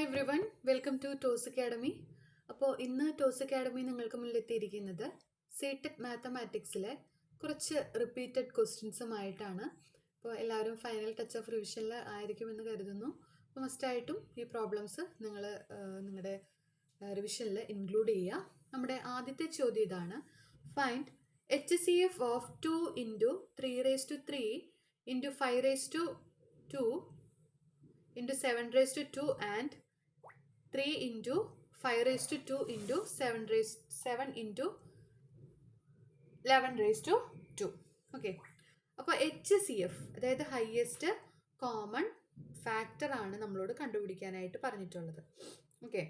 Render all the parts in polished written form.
Every one welcome to Toss Academy. അപ്പോൾ ഇന്ന് toss academy നിങ്ങൾക്ക് മുന്നിലെത്തിയിരിക്കുന്നത് സി.ടെക് മാത്തമാറ്റിക്സിലെ കുറച്ച് റിപ്പീറ്റഡ് ക്വസ്റ്റ്യൻസുമായിട്ടാണ്. അപ്പോൾ എല്ലാവരും ഫൈനൽ ടച്ച് ഓഫ് റിവിഷനിൽ ആയിരിക്കുമെന്ന് കരുതുന്നു. അപ്പോൾ മസ്റ്റായിട്ടും ഈ പ്രോബ്ലംസ് നിങ്ങൾ നിങ്ങളുടെ റിവിഷനിൽ ഇൻക്ലൂഡ് ചെയ്യുക. നമ്മുടെ ആദ്യത്തെ ചോദ്യം ഇതാണ്: find HCF of 2 into 3⁵ into 5⁵2 into 7⁵2 and 3 into 5⁵2 into 7 into 11⁵2. Okay, അപ്പോൾ HCF അതായത് ഹയസ്റ്റ് കോമൺ ഫാക്ടർ ആണ് നമ്മളോട് കണ്ടുപിടിക്കാനായിട്ട് പറഞ്ഞിട്ടുള്ളത്. ഓക്കെ,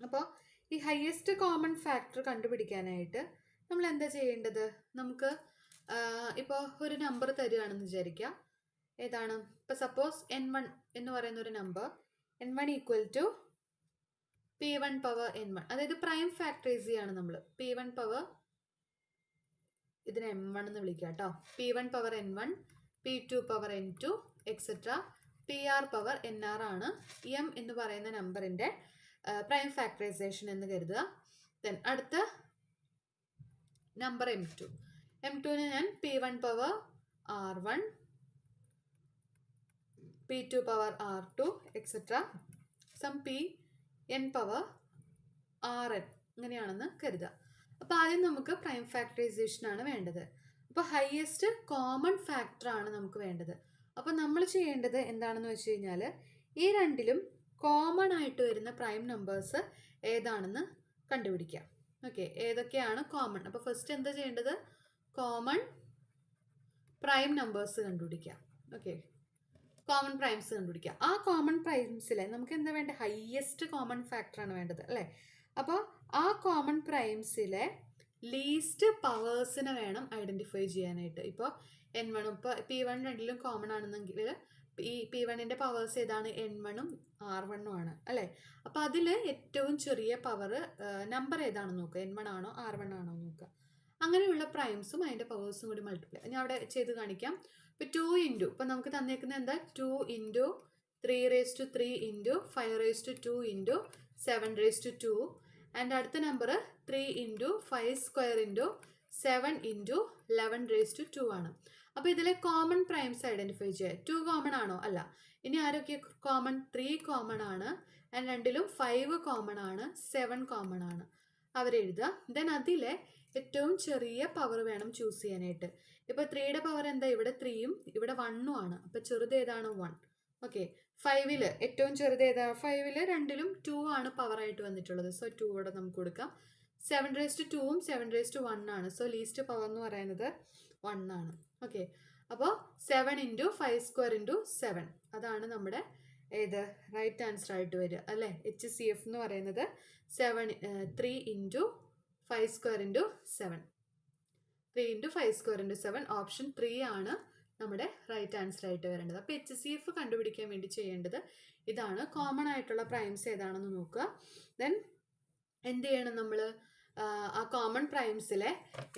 അപ്പോൾ ഈ ഹയസ്റ്റ് കോമൺ ഫാക്ടർ കണ്ടുപിടിക്കാനായിട്ട് നമ്മൾ എന്താ ചെയ്യേണ്ടത്? നമുക്ക് ഇപ്പോൾ ഒരു നമ്പർ തരികയാണെന്ന് വിചാരിക്കാം. ഏതാണ്? ഇപ്പം സപ്പോസ് n1 എന്ന് പറയുന്ന ഒരു number, n1 equal to p1 power n1, അതായത് പ്രൈം ഫാക്ടറൈസ് ചെയ്യാണ് നമ്മൾ. p1 പവർ, ഇതിനെ m1 എന്ന് വിളിക്കുക കേട്ടോ. p1 power n1, p2 power n2 etcetera pr power nr ആണ് m എന്ന് പറയുന്ന നമ്പറിൻ്റെ പ്രൈം ഫാക്ടറൈസേഷൻ എന്ന് കരുതുക. ദെൻ അടുത്ത നമ്പർ m2ന് ഞാൻ p1 power r1, p2 power r2 etcetera sum pn power rn ഇങ്ങനെയാണെന്ന് കരുതുക. അപ്പോൾ ആദ്യം നമുക്ക് പ്രൈം ഫാക്ടറൈസേഷൻ ആണ് വേണ്ടത്. അപ്പോൾ ഹയസ്റ്റ് കോമൺ ഫാക്ടർ ആണ് നമുക്ക് വേണ്ടത്. അപ്പോൾ നമ്മൾ ചെയ്യേണ്ടത് എന്താണെന്ന് വെച്ച് കഴിഞ്ഞാൽ ഈ രണ്ടിലും കോമൺ ആയിട്ട് വരുന്ന പ്രൈം നമ്പേഴ്സ് ഏതാണെന്ന് കണ്ടുപിടിക്കാം. ഓക്കെ, ഏതൊക്കെയാണ് കോമൺ? അപ്പോൾ ഫസ്റ്റ് എന്താ ചെയ്യേണ്ടത്? കോമൺ പ്രൈം നമ്പേഴ്സ് കണ്ടുപിടിക്കാം. ഓക്കെ, കോമൺ പ്രൈംസ് കണ്ടുപിടിക്കുക. ആ കോമൺ പ്രൈംസിലെ നമുക്ക് എന്താ വേണ്ടത്? ഹയസ്റ്റ് കോമൺ ഫാക്ടറാണ് വേണ്ടത് അല്ലേ? അപ്പോൾ ആ കോമൺ പ്രൈംസിലെ ലീസ്റ്റ് പവേഴ്സിനെ വേണം ഐഡൻറ്റിഫൈ ചെയ്യാനായിട്ട്. ഇപ്പോൾ n1, ഇപ്പോൾ p1 രണ്ടിലും കോമൺ ആണെന്നെങ്കിൽ ഈ p1ൻ്റെ പവേഴ്സ് ഏതാണ്? n1ഉം r1ഉം ആണ് അല്ലേ? അപ്പോൾ അതിൽ ഏറ്റവും ചെറിയ പവർ നമ്പർ ഏതാണെന്ന് നോക്കുക. n1 ആണോ r1 ആണോ നോക്കുക. അങ്ങനെയുള്ള പ്രൈംസും അതിൻ്റെ പവേഴ്സും കൂടി മൾട്ടിപ്ലൈ ഞാൻ അവിടെ ചെയ്ത് കാണിക്കാം. ഇപ്പോൾ 2 ഇൻറ്റു, ഇപ്പോൾ നമുക്ക് തന്നേക്കുന്നത് എന്താ? 2 ഇൻറ്റു 3⁵3 ഇൻറ്റു 5⁵2 ഇൻറ്റു 7⁵2 ആൻഡ് അടുത്ത നമ്പർ 3 ഇൻറ്റു 5² ഇൻറ്റു 7 ഇൻറ്റു 11⁵2 ആണ്. അപ്പോൾ ഇതിലെ കോമൺ പ്രൈംസ് ഐഡൻറ്റിഫൈ ചെയ്യുക. 2 കോമൺ ആണോ? അല്ല. ഇനി ആരൊക്കെ കോമൺ? 3 കോമൺ ആണ്, ആൻഡ് രണ്ടിലും 5 കോമൺ ആണ്, 7 കോമൺ ആണ്. അവരെഴുതുക. ദെൻ അതിലെ ഏറ്റവും ചെറിയ പവർ വേണം ചൂസ് ചെയ്യാനായിട്ട്. ഇപ്പോൾ 3യുടെ പവർ എന്താ? ഇവിടെ 3യും ഇവിടെ 1ഉം ആണ്. അപ്പോൾ ചെറുത് ഏതാണ്? 1. ഓക്കെ, 5ൽ ഏറ്റവും ചെറുത് ഏതാ? 5ൽ രണ്ടിലും 2 ആണ് പവറായിട്ട് വന്നിട്ടുള്ളത്. സോ 2 ഇവിടെ നമുക്ക് കൊടുക്കാം. 7⁵2ഉം 7⁵1 ആണ്. സോ ലീസ്റ്റ് പവർ എന്ന് പറയുന്നത് 1 ആണ്. ഓക്കെ, അപ്പോൾ 7 ഇൻറ്റു 5² ഇൻറ്റു 7 അതാണ് നമ്മുടെ ഏത് റൈറ്റ് ആൻസർ ആയിട്ട് വരിക അല്ലേ? HCF എന്ന് പറയുന്നത് 3 into 5² into 7, 3 into 5² into 7 option 3 ആണ് നമ്മുടെ റൈറ്റ് ആൻസർ ആയിട്ട് വരേണ്ടത്. അപ്പോൾ HCF കണ്ടുപിടിക്കാൻ വേണ്ടി ചെയ്യേണ്ടത് ഇതാണ്. കോമൺ ആയിട്ടുള്ള പ്രൈംസ് ഏതാണെന്ന് നോക്കുക. ദെൻ എന്ത് ചെയ്യണം നമ്മൾ? ആ കോമൺ പ്രൈംസിലെ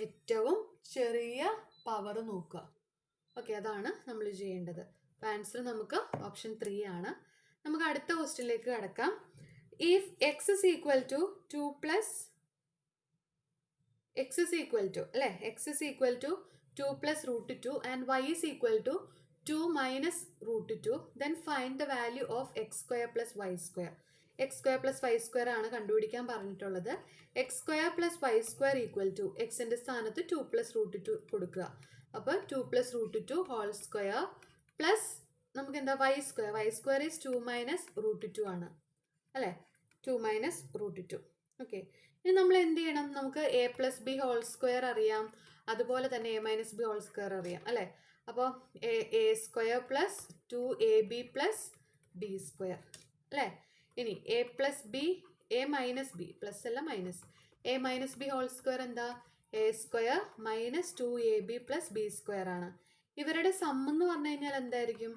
ഏറ്റവും ചെറിയ പവർ നോക്കുക. ഓക്കെ, അതാണ് നമ്മൾ ചെയ്യേണ്ടത്. അപ്പോൾ ആൻസർ നമുക്ക് ഓപ്ഷൻ 3 ആണ്. നമുക്ക് അടുത്ത ക്വസ്റ്റ്യനിലേക്ക് കടക്കാം. If x is equal to 2 plus x is equal to അല്ലേ, x is equal to 2 plus root 2 and y is equal to 2 minus root 2, then find the value of x² plus y². x² plus y² ആണ് കണ്ടുപിടിക്കാൻ പറഞ്ഞിട്ടുള്ളത്. x² plus y² equal to എക്സിൻ്റെ സ്ഥാനത്ത് 2 plus root 2 കൊടുക്കുക. അപ്പോൾ 2 plus root 2 whole square plus നമുക്ക് എന്താ? y² is 2 minus root 2 ആണ് അല്ലേ? 2 minus root 2. ഓക്കെ, ഇനി നമ്മൾ എന്ത് ചെയ്യണം? നമുക്ക് a plus b whole square അറിയാം, അതുപോലെ തന്നെ a minus b whole square അറിയാം അല്ലേ? അപ്പോൾ a² plus 2ab plus b² അല്ലേ? ഇനി a plus B, a minus B, plus അല്ല minus, a minus B whole square എന്താ? a² minus 2ab plus b² ആണ്. ഇവരുടെ സം എന്ന് പറഞ്ഞു കഴിഞ്ഞാൽ എന്തായിരിക്കും?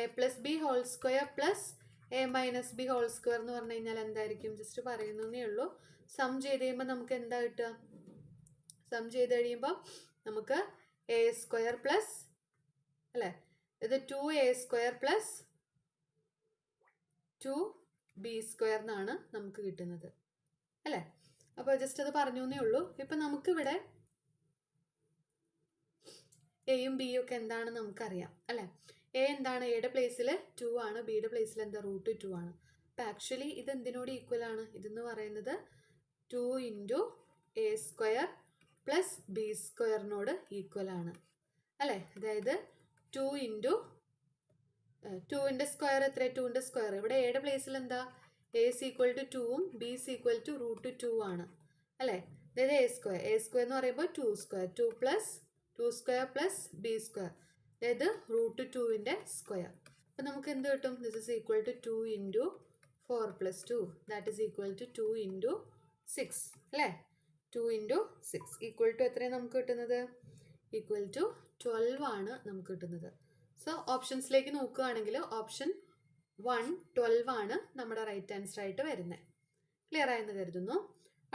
a plus B whole square plus a minus B whole square എന്ന് പറഞ്ഞു കഴിഞ്ഞാൽ എന്തായിരിക്കും? ജസ്റ്റ് പറയുന്നേ ഉള്ളൂ. സം ചെയ്ത് കഴിയുമ്പോൾ നമുക്ക് എന്താ കിട്ടുക? സം ചെയ്ത് കഴിയുമ്പോൾ നമുക്ക് a² പ്ലസ് അല്ലേ, ഇത് 2a² പ്ലസ് 2 ബി സ്ക്വയർ എന്നാണ് നമുക്ക് കിട്ടുന്നത് അല്ലേ. അപ്പോൾ ജസ്റ്റ് അത് പറഞ്ഞു എന്നേ ഉള്ളൂ. ഇപ്പം നമുക്കിവിടെ എയും ബിയും ഒക്കെ എന്താണെന്ന് നമുക്കറിയാം അല്ലേ. എ എന്താണ്? എയുടെ പ്ലേസിൽ 2 ആണ്, ബിയുടെ പ്ലേസിൽ എന്താ? √2 ആണ്. അപ്പം ആക്ച്വലി ഇത് എന്തിനോട് ഈക്വൽ ആണ്? ഇതെന്ന് പറയുന്നത് 2 into A square plus B സ്ക്വയറിനോട് ഈക്വൽ ആണ് അല്ലേ. അതായത് 2 ഇൻറ്റു 2ൻ്റെ സ്ക്വയർ എത്ര? 2ൻ്റെ സ്ക്വയർ ഇവിടെ എയുടെ പ്ലേസിൽ എന്താ? എ is equal to 2ഉം ബി is equal to √2 ആണ് അല്ലേ. അതായത് എ സ്ക്വയർ എന്ന് പറയുമ്പോൾ 2 square, 2 square plus B square, അതായത് √2ൻ്റെ സ്ക്വയർ. അപ്പം നമുക്ക് എന്ത് കിട്ടും? This is equal to 2 into 4 + 2 that is equal to 2 into 6 അല്ലേ. 2 ഇൻറ്റു 6 ഈക്വൽ ടു എത്രയാണ് നമുക്ക് കിട്ടുന്നത്? ഈക്വൽ ടു 12 ആണ് നമുക്ക് കിട്ടുന്നത്. സോ ഓപ്ഷൻസിലേക്ക് നോക്കുകയാണെങ്കിൽ ഓപ്ഷൻ 1 12 ആണ് നമ്മുടെ റൈറ്റ് ആൻസർ ആയിട്ട് വരുന്നത്. ക്ലിയർ ആയെന്ന് കരുതുന്നു.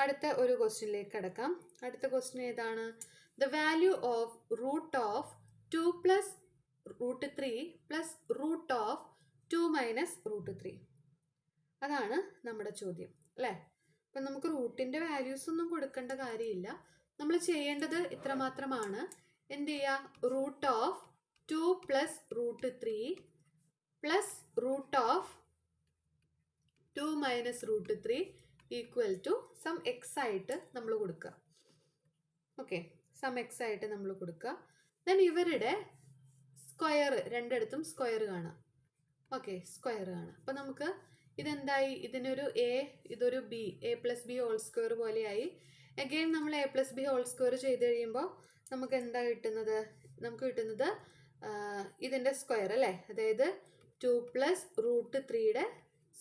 അടുത്ത ഒരു ക്വസ്റ്റ്യനിലേക്ക് കിടക്കാം. അടുത്ത ക്വസ്റ്റ്യൻ ഏതാണ്? The value of root of 2 plus √3 plus root of 2 minus √3. അതാണ് നമ്മുടെ ചോദ്യം അല്ലേ. അപ്പം നമുക്ക് റൂട്ടിൻ്റെ വാല്യൂസ് ഒന്നും കൊടുക്കേണ്ട കാര്യമില്ല. നമ്മൾ ചെയ്യേണ്ടത് ഇത്ര മാത്രമാണ്. എന്ത് ചെയ്യുക? Root of 2 plus √3 plus root of 2 minus √3 equal to some X ആയിട്ട് നമ്മൾ കൊടുക്കുക. ഓക്കെ, സം എക്സ് ആയിട്ട് നമ്മൾ കൊടുക്കുക. ദെൻ ഇവരുടെ സ്ക്വയർ രണ്ടിടത്തും സ്ക്വയർ കാണാം. ഓക്കെ, സ്ക്വയർ കാണാം. അപ്പം നമുക്ക് ഇതെന്തായി? ഇതിനൊരു എ, ഇതൊരു B, A plus B whole square പോലെയായി. അഗെയിൻ നമ്മൾ A plus B whole square ചെയ്ത് കഴിയുമ്പോൾ നമുക്ക് എന്താ കിട്ടുന്നത്? നമുക്ക് കിട്ടുന്നത് ഇതിൻ്റെ സ്ക്വയർ അല്ലേ. അതായത് 2 പ്ലസ് √3യുടെ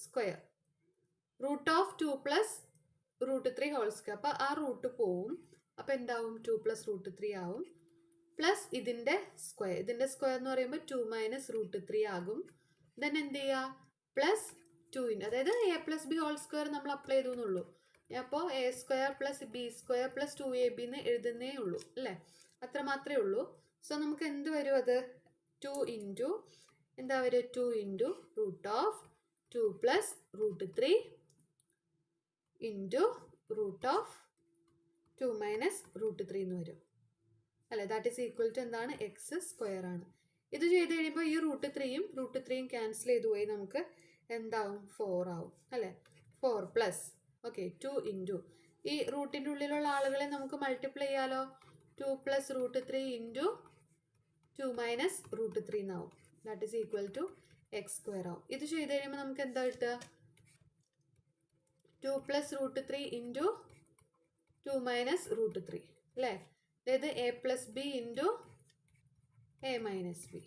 square, root of 2 plus √3 whole square. അപ്പോൾ ആ റൂട്ട് പോവും. അപ്പോൾ എന്താവും? 2 പ്ലസ് √3 ആവും. പ്ലസ് ഇതിൻ്റെ സ്ക്വയർ എന്ന് പറയുമ്പോൾ 2 മൈനസ് √3 ആകും. ദെൻ എന്ത് ചെയ്യുക? പ്ലസ് 2 അതായത് A plus B whole square നമ്മൾ അപ്ലൈ ചെയ്തു എന്നുള്ളൂ. അപ്പോൾ A square plus B square plus 2ab എന്ന് എഴുതുന്നേ ഉള്ളൂ അല്ലേ. അത്ര മാത്രമേ ഉള്ളൂ. സോ നമുക്ക് എന്ത് വരും? അത് 2 ഇൻറ്റു എന്താ വരും? 2 into root of 2 plus √3 into root of 2 minus √3 എന്ന് വരും അല്ലേ. ദാറ്റ് ഈസ് ഈക്വൽ ടു എന്താണ്? എക്സ് സ്ക്വയർ ആണ്. ഇത് ചെയ്ത് കഴിയുമ്പോൾ ഈ √3യും ക്യാൻസൽ ചെയ്ത് പോയി നമുക്ക് എന്താവും? 4 ആവും അല്ലേ. 4 പ്ലസ് 2 ഇൻറ്റു ഈ റൂട്ടിൻ്റെ ഉള്ളിലുള്ള ആളുകളെ നമുക്ക് മൾട്ടിപ്ലൈ ചെയ്യാലോ. 2 പ്ലസ് √3 ഇൻറ്റു 2 മൈനസ് √3 എന്നാവും. That is equal to X square ആവും. ഇത് ചെയ്ത് കഴിയുമ്പോൾ നമുക്ക് എന്താ കിട്ടുക? 2 പ്ലസ് √3 ഇൻറ്റു 2 മൈനസ് √3 അല്ലേ. അതായത് A plus B into A minus B.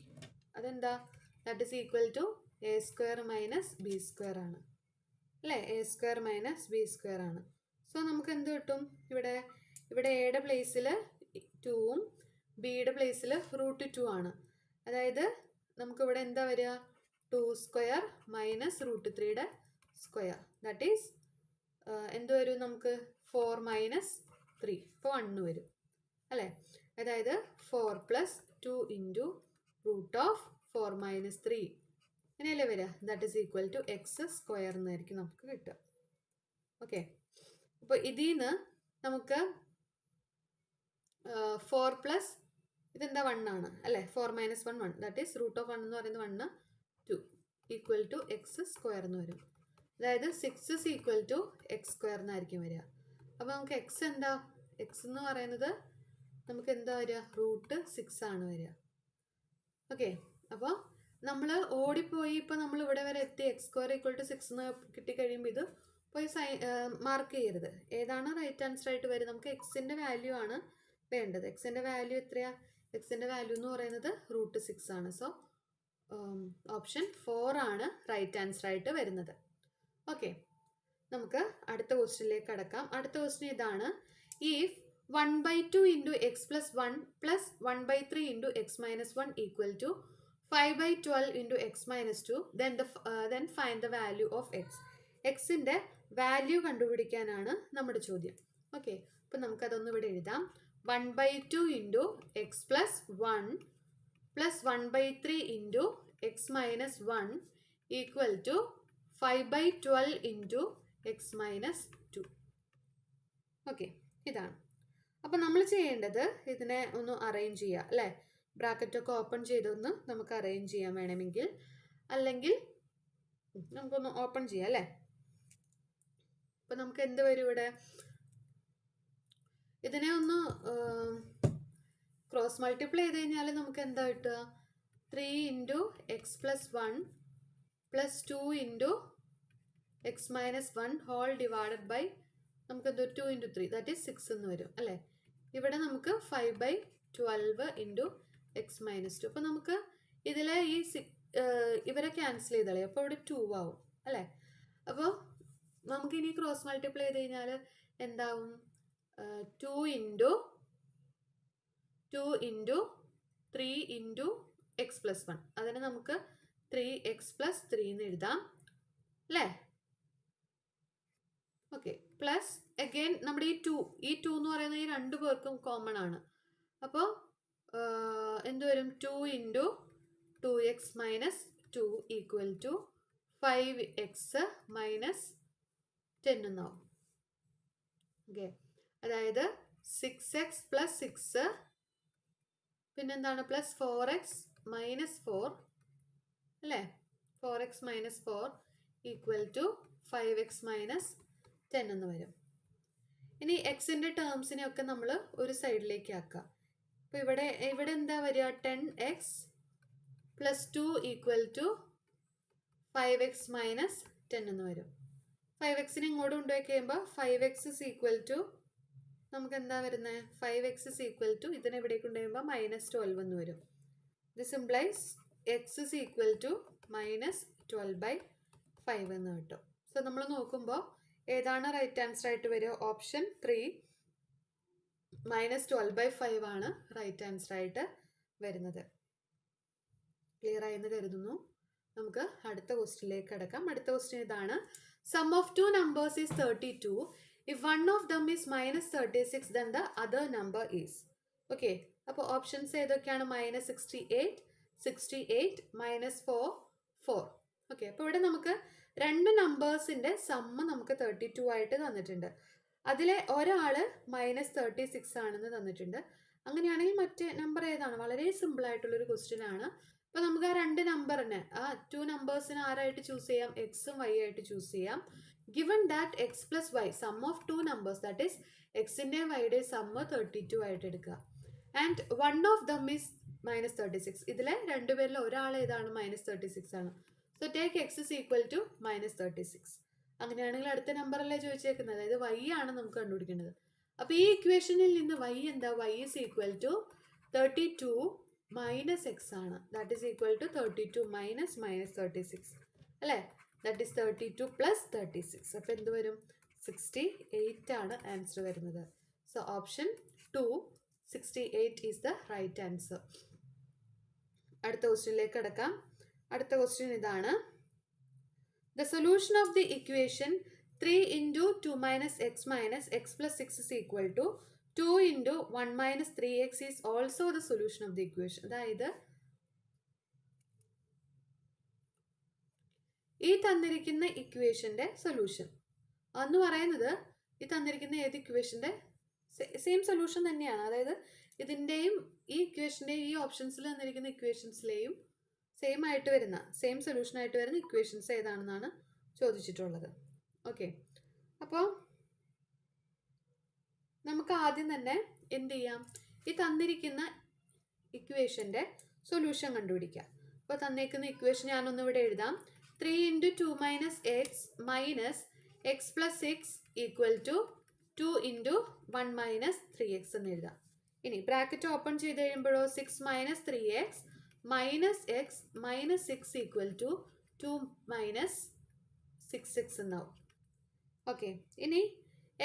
അതെന്താ? That is equal to A square minus B square ആണ് അല്ലേ. A square minus B square ആണ്. സോ നമുക്ക് എന്ത് കിട്ടും? ഇവിടെ എയുടെ പ്ലേസിൽ 2ഉം ബിയുടെ പ്ലേസിൽ √2 ആണ്. അതായത് നമുക്കിവിടെ എന്താ വരിക? 2 സ്ക്വയർ മൈനസ് √3യുടെ സ്ക്വയർ. ദാറ്റ് ഈസ് എന്ത് വരും? നമുക്ക് 4 മൈനസ് 3 ഇപ്പോൾ 1 വരും അല്ലേ. അതായത് 4 plus 2 into root of 4 minus 3 അങ്ങനെയല്ലേ വരിക. That is equal to X square എന്നായിരിക്കും നമുക്ക് കിട്ടുക. ഓക്കെ, അപ്പോൾ ഇതിൽ നിന്ന് നമുക്ക് 4 പ്ലസ് ഇതെന്താ? 1 ആണ് അല്ലേ. 4 minus 1 1. That is root of 1 എന്ന് പറയുന്നത് 1 2 ഈക്വൽ ടു എക്സ് സ്ക്വയർ എന്ന് വരും. അതായത് 6 is equal to X square എന്നായിരിക്കും വരിക. അപ്പോൾ നമുക്ക് എക്സ് എന്താ? എക്സ് എന്ന് പറയുന്നത് നമുക്ക് എന്താ വരിക? √6 ആണ് വരിക. ഓക്കെ, അപ്പോൾ നമ്മൾ ഓടിപ്പോയി ഇപ്പോൾ നമ്മൾ ഇവിടെ വരെ എത്തി. എക്സ് സ്ക്വയർ ഈക്വൽ ടു 6 എന്ന് കിട്ടിക്കഴിയുമ്പോൾ ഇത് പോയി മാർക്ക് ചെയ്യരുത്. ഏതാണ് റൈറ്റ് ആൻസർ ആയിട്ട് വരും? നമുക്ക് എക്സിൻ്റെ വാല്യൂ ആണ് വേണ്ടത്. എക്സിൻ്റെ വാല്യൂ എത്രയാണ്? എക്സിൻ്റെ വാല്യൂ എന്ന് പറയുന്നത് √6 ആണ്. സോ ഓപ്ഷൻ 4 ആണ് റൈറ്റ് ആൻസർ ആയിട്ട് വരുന്നത്. ഓക്കെ, നമുക്ക് അടുത്ത ക്വസ്റ്റ്യനിലേക്ക് കടക്കാം. അടുത്ത ക്വസ്റ്റ്യൻ ഇതാണ്. If 1/2 into X plus 1 plus 1/3 into X minus 1 equal to 5/12 into X minus 2 then find the value of X. എക്സിൻ്റെ വാല്യൂ കണ്ടുപിടിക്കാനാണ് നമ്മുടെ ചോദ്യം. ഓക്കെ, അപ്പം നമുക്കതൊന്ന് ഇവിടെ എഴുതാം. 1/2 into X plus 1 plus 1/3 into X minus 1 equal to 5/12 into X minus 2. Okay, ഇതാണ്. അപ്പം നമ്മൾ ചെയ്യേണ്ടത് ഇതിനെ ഒന്ന് അറേഞ്ച് ചെയ്യുക അല്ലേ. ബ്രാക്കറ്റൊക്കെ ഓപ്പൺ ചെയ്തൊന്ന് നമുക്ക് അറേഞ്ച് ചെയ്യാൻ വേണമെങ്കിൽ, അല്ലെങ്കിൽ നമുക്കൊന്ന് ഓപ്പൺ ചെയ്യാം അല്ലേ. അപ്പം നമുക്ക് എന്ത് വരും ഇവിടെ? ഇതിനെ ഒന്ന് ക്രോസ് മൾട്ടിപ്ലൈ ചെയ്ത് കഴിഞ്ഞാൽ നമുക്ക് എന്താ കിട്ടുക? 3 into X plus 1 plus 2 into X minus 1 whole divided by നമുക്കെന്തോ 2 ഇൻറ്റു 3 ദാറ്റ് ഈസ് 6 എന്ന് വരും അല്ലേ. ഇവിടെ നമുക്ക് 5/12 ഇൻറ്റു എക്സ് മൈനസ് 2. അപ്പോൾ നമുക്ക് ഇതിലെ ഈ ഇവരെ ക്യാൻസൽ ചെയ്ത് കളയും. അപ്പോൾ ഇവിടെ 2 ആവും അല്ലേ. അപ്പോൾ നമുക്കിനി ക്രോസ് മൾട്ടിപ്ലൈ ചെയ്ത് കഴിഞ്ഞാൽ എന്താവും? 2 ഇൻറ്റു 3 ഇൻറ്റു എക്സ് പ്ലസ് 1. അതിന് നമുക്ക് 3x പ്ലസ് 3 എന്ന് എഴുതാം അല്ലേ. ഓക്കെ, പ്ലസ് അഗെയിൻ നമ്മുടെ ഈ 2 എന്ന് പറയുന്നത് ഈ രണ്ടു പേർക്കും കോമൺ ആണ്. അപ്പോൾ എന്ത് വരും? 2 into 2x minus 2 equal to 5x minus 10 എന്നാവും. ഓക്കെ, അതായത് 6x പ്ലസ് 6 പിന്നെന്താണ് പ്ലസ് 4x മൈനസ് 4 അല്ലേ. 4x minus 4 equal to 5x minus 10 എന്ന് വരും. ഇനി എക്സിൻ്റെ ടേംസിനെയൊക്കെ നമ്മൾ ഒരു സൈഡിലേക്ക് ആക്കുക. അപ്പോൾ ഇവിടെ എന്താ വരിക? 10x plus 2 equal to 5x minus 10 എന്ന് വരും. 5xനെ ഇങ്ങോട്ട് കൊണ്ടുപോയി കഴിയുമ്പോൾ 5x ഇസ് ഈക്വൽ ടു നമുക്ക് എന്താ വരുന്നത്? 5x ഇസ് ഈക്വൽ ടു ഇതിനെ ഇവിടെ കൊണ്ടുപോകുമ്പോൾ മൈനസ് 12 എന്ന് വരും. This implies X is equal to minus 12/5 എന്ന് കിട്ടും. സോ നമ്മൾ നോക്കുമ്പോൾ ഏതാണ് റൈറ്റ് ആൻസർ ആയിട്ട് വരിക? ഓപ്ഷൻ 3 മൈനസ് 12/5 ആണ് റൈറ്റ് ആൻസർ ആയിട്ട് വരുന്നത്. ക്ലിയർ ആയെന്ന് കരുതുന്നു. നമുക്ക് അടുത്ത ക്വസ്റ്റ്യനിലേക്ക് കിടക്കാം. അടുത്ത ക്വസ്റ്റ്യൻ ഇതാണ്. Sum of 2 numbers is 32. If one of them is minus 36, then the other number is. Okay, അപ്പോൾ ഓപ്ഷൻസ് ഏതൊക്കെയാണ്? Minus 68 minus 4. ഓക്കെ, അപ്പോൾ ഇവിടെ നമുക്ക് രണ്ട് നമ്പേഴ്സിൻ്റെ സമ്മ് നമുക്ക് 32 ആയിട്ട് തന്നിട്ടുണ്ട്. അതിലെ ഒരാൾ മൈനസ് 36 ആണെന്ന് തന്നിട്ടുണ്ട്. അങ്ങനെയാണെങ്കിൽ മറ്റേ നമ്പർ ഏതാണ്? വളരെ സിമ്പിൾ ആയിട്ടുള്ളൊരു ക്വസ്റ്റ്യൻ ആണ്. അപ്പോൾ നമുക്ക് ആ രണ്ട് നമ്പറിനെ, ആ 2 നമ്പേഴ്സിന് ആരായിട്ട് ചൂസ് ചെയ്യാം? എക്സും വൈ ആയിട്ട് ചൂസ് ചെയ്യാം. Given that x plus y, sum of 2 numbers, that is x-ന്റെ y-യുടെ സമ്മ് 32 ആയിട്ട് എടുക്കുക. And one of them is minus 36. ഇതിലെ രണ്ടുപേരിൽ ഒരാൾ ഏതാണ്? മൈനസ് 36 ആണ്. So take X is equal to minus 36. അങ്ങനെയാണെങ്കിൽ അടുത്ത നമ്പറല്ലേ ചോദിച്ചേക്കുന്നത്, അതായത് y ആണ് നമുക്ക് കണ്ടുപിടിക്കേണ്ടത്. അപ്പോൾ ഈ ഇക്വേഷനിൽ നിന്ന് y എന്താ? y is equal to 32 minus x ആണ്. That is equal to 32 minus 36 അല്ലേ. That is 32 plus 36. അപ്പോൾ എന്ത് വരും? 68 ആണ് ആൻസർ വരുന്നത്. So option 2 68 is the right answer. അടുത്ത ക്വസ്റ്റ്യനിലേക്ക് കിടക്കാം. അടുത്ത ക്വസ്റ്റ്യൻ ഇതാണ്. The solution of the equation 3 into 2 minus X plus 6 is equal to 2 into 1 minus 3x is also the solution of the equation. അതായത് ഈ തന്നിരിക്കുന്ന ഇക്വേഷൻ്റെ സൊല്യൂഷൻ എന്ന് പറയുന്നത് ഈ തന്നിരിക്കുന്ന ഏത് ഇക്വേഷൻ്റെ സെയിം സൊല്യൂഷൻ തന്നെയാണ്. അതായത് ഇതിൻ്റെയും ഈ ഇക്വേഷൻ്റെയും ഈ ഓപ്ഷൻസിൽ തന്നിരിക്കുന്ന ഇക്വേഷൻസിലെയും സെയിം ആയിട്ട് വരുന്ന സെയിം സൊല്യൂഷൻ ആയിട്ട് വരുന്ന ഇക്വേഷൻസ് ഏതാണെന്നാണ് ചോദിച്ചിട്ടുള്ളത്. ഓക്കെ, അപ്പോൾ നമുക്ക് ആദ്യം തന്നെ എന്ത് ചെയ്യാം? ഈ തന്നിരിക്കുന്ന ഇക്വേഷൻ്റെ സൊല്യൂഷൻ കണ്ടുപിടിക്കാം. അപ്പോൾ തന്നിരിക്കുന്ന ഇക്വേഷൻ ഞാനൊന്ന് ഇവിടെ എഴുതാം. 3 into 2 minus X plus 6 equal to 2 into 1 minus 3x എന്ന് എഴുതാം. ഇനി ബ്രാക്കറ്റ് ഓപ്പൺ ചെയ്ത് കഴിയുമ്പോഴോ 6 minus 3x minus X minus 6 equal to 2 minus 6x എന്നാവും. ഓക്കെ, ഇനി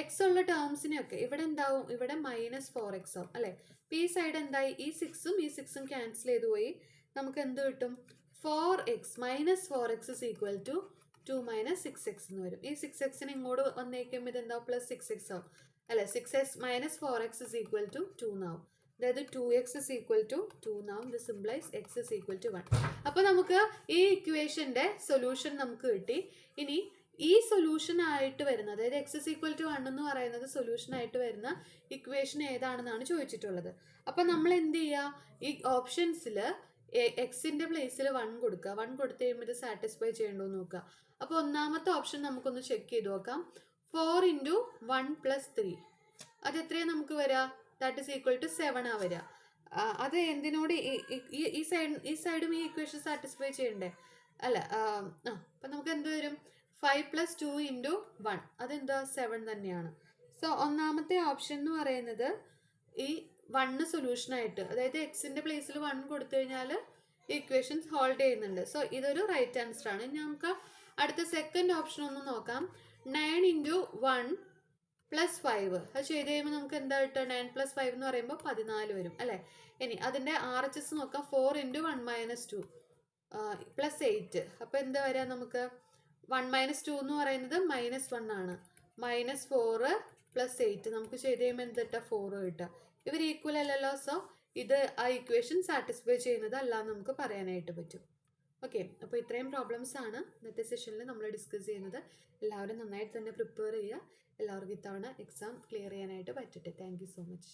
എക്സ് ഉള്ള ടേംസിനെയൊക്കെ ഇവിടെ എന്താവും? ഇവിടെ മൈനസ് 4x ആവും അല്ലേ. അപ്പോൾ ഈ സൈഡ് എന്തായി? ഈ 6ഉം ഈ 6ഉം ക്യാൻസൽ ചെയ്ത് പോയി. നമുക്ക് എന്ത് കിട്ടും? 4x minus 4x is equal to 2 minus 6x എന്ന് വരും. ഈ 6xന് ഇങ്ങോട്ട് വന്നേക്കുമ്പോൾ ഇതെന്താവും? പ്ലസ് 6x ആവും അല്ലേ. 6x minus 4x is equal to 2 എന്നാവും. അതായത് 2x is equal to 2. Now this implies x is equal to 1. അപ്പോൾ നമുക്ക് ഈ ഇക്വേഷൻ്റെ സൊല്യൂഷൻ നമുക്ക് കിട്ടി. ഇനി ഈ സൊല്യൂഷൻ ആയിട്ട് വരുന്ന, അതായത് x is equal to 1 എന്ന് പറയുന്നത് സൊല്യൂഷൻ ആയിട്ട് വരുന്ന ഇക്വേഷൻ ഏതാണെന്നാണ് ചോദിച്ചിട്ടുള്ളത്. അപ്പോൾ നമ്മൾ എന്ത് ചെയ്യുക, ഈ ഓപ്ഷൻസിൽ എക്സിൻ്റെ പ്ലേസിൽ 1 കൊടുക്കുക. 1 കൊടുത്തു കഴിയുമ്പോൾ ഇത് സാറ്റിസ്ഫൈ ചെയ്യണ്ടോ എന്ന് നോക്കുക. അപ്പോൾ ഒന്നാമത്തെ ഓപ്ഷൻ നമുക്കൊന്ന് ചെക്ക് ചെയ്ത് നോക്കാം. 4 × 1 + 3 അത് എത്രയാണ് നമുക്ക് വരിക? ദാറ്റ് ഈസ് ഈക്വൽ ടു 7 ആ വരിക. അത് എന്തിനോട് ഈ സൈഡും ഈ ഇക്വേഷൻ സാറ്റിസ്ഫൈ ചെയ്യണ്ടേ? അല്ല, അപ്പം നമുക്ക് എന്ത് വരും? 5 + 2 × 1 അതെന്താ? 7 തന്നെയാണ്. സോ ഒന്നാമത്തെ ഓപ്ഷൻ എന്ന് പറയുന്നത് ഈ 1 സൊല്യൂഷനായിട്ട്, അതായത് എക്സിൻ്റെ പ്ലേസിൽ 1 കൊടുത്തു കഴിഞ്ഞാൽ ഈ ഇക്വേഷൻസ് ഹോൾഡ് ചെയ്യുന്നുണ്ട്. സോ ഇതൊരു റൈറ്റ് ആൻസർ ആണ്. ഇനി നമുക്ക് അടുത്ത സെക്കൻഡ് ഓപ്ഷൻ ഒന്ന് നോക്കാം. 9 × 1 + 5 അത് ചെയ്ത് കഴിയുമ്പോൾ നമുക്ക് എന്താ കിട്ടുക? 9 + 5 എന്ന് പറയുമ്പോൾ 14 വരും അല്ലേ? ഇനി അതിൻ്റെ RHS നോക്കാം. 4 × 1 - 2 + 8 അപ്പോൾ എന്താ വരിക നമുക്ക്? 1 - 2 എന്ന് പറയുന്നത് -1 ആണ്. -4 + 8 നമുക്ക് ചെയ്ത് കഴിയുമ്പോൾ എന്ത് കിട്ടുക? 4 കിട്ടുക. ഇവർ ഈക്വൽ അല്ലല്ലോ. സോ ഇത് ആ ഇക്വേഷൻ സാറ്റിസ്ഫൈ ചെയ്യുന്നത് അല്ല എന്ന് നമുക്ക് പറയാനായിട്ട് പറ്റും. ഓക്കെ, അപ്പോൾ ഇത്രയും പ്രോബ്ലംസ് ആണ് ഇന്നത്തെ സെഷനിൽ നമ്മൾ ഡിസ്കസ് ചെയ്യുന്നത്. എല്ലാവരും നന്നായിട്ട് തന്നെ പ്രിപ്പയർ ചെയ്യുക. എല്ലാവർക്കും ഇത്തവണ എക്സാം ക്ലിയർ ചെയ്യാനായിട്ട് പറ്റട്ടെ. Thank you so much.